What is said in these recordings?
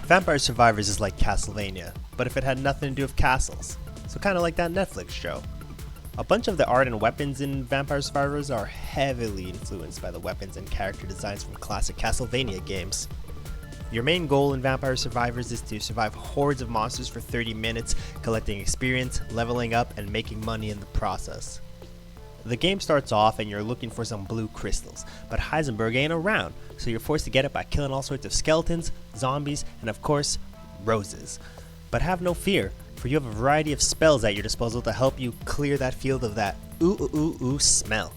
Vampire Survivors is like Castlevania, but if it had nothing to do with castles. So kinda like that Netflix show. A bunch of the art and weapons in Vampire Survivors are heavily influenced by the weapons and character designs from classic Castlevania games. Your main goal in Vampire Survivors is to survive hordes of monsters for 30 minutes, collecting experience, leveling up, and making money in the process. The game starts off and you're looking for some blue crystals, but Heisenberg ain't around, so you're forced to get it by killing all sorts of skeletons, zombies, and of course, roses. But have no fear, for you have a variety of spells at your disposal to help you clear that field of that ooh smell.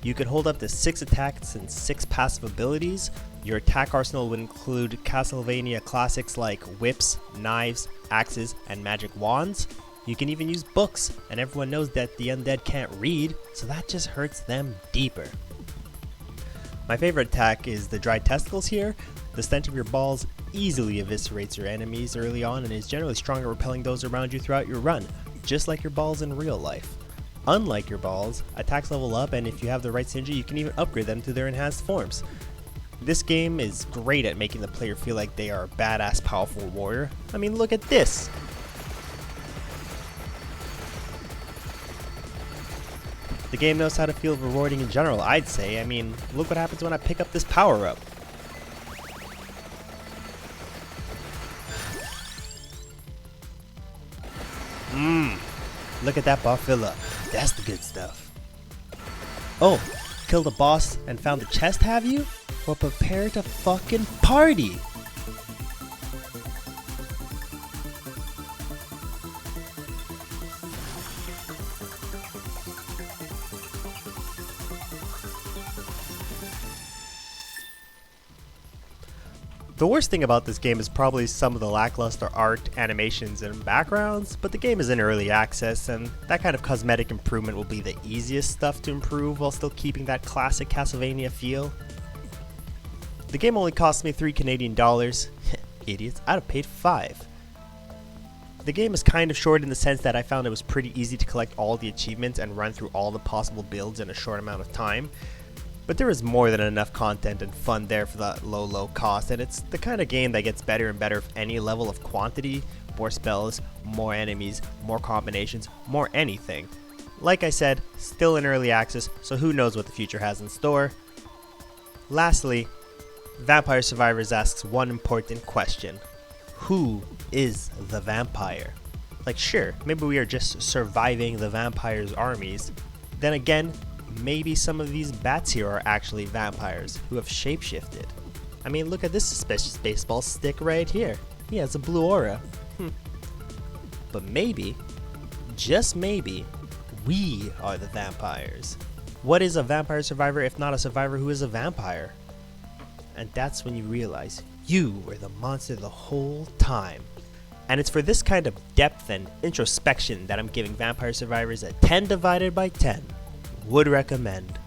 You can hold up to 6 attacks and 6 passive abilities. Your attack arsenal would include Castlevania classics like whips, knives, axes, and magic wands. You can even use books, and everyone knows that the undead can't read, so that just hurts them deeper. My favorite attack is the dried testicles here. The stench of your balls easily eviscerates your enemies early on and is generally strong at repelling those around you throughout your run, just like your balls in real life. Unlike your balls, attacks level up, and if you have the right synergy, you can even upgrade them to their enhanced forms. This game is great at making the player feel like they are a badass, powerful warrior. I mean, look at this! The game knows how to feel rewarding in general, I'd say. I mean, look what happens when I pick up this power-up. Look at that Barfilla. That's the good stuff. Oh, killed a boss and found the chest, have you? Well, prepare to fucking party! The worst thing about this game is probably some of the lackluster art, animations, and backgrounds, but the game is in early access, and that kind of cosmetic improvement will be the easiest stuff to improve while still keeping that classic Castlevania feel. The game only cost me $3 Canadian. Idiots, I'd have paid $5. The game is kind of short in the sense that I found it was pretty easy to collect all the achievements and run through all the possible builds in a short amount of time. But there is more than enough content and fun there for that low cost, and it's the kind of game that gets better and better with any level of quantity, more spells, more enemies, more combinations, more anything. Like I said, still in early access, so who knows what the future has in store. Lastly, Vampire Survivors asks one important question. Who is the vampire? Like, sure, maybe we are just surviving the vampire's armies. Then again, maybe some of these bats here are actually vampires who have shapeshifted. I mean, look at this suspicious baseball stick right here. He has a blue aura. But maybe, just maybe, we are the vampires. What is a vampire survivor if not a survivor who is a vampire? And that's when you realize you were the monster the whole time. And it's for this kind of depth and introspection that I'm giving Vampire Survivors a 10 divided by 10. Would recommend.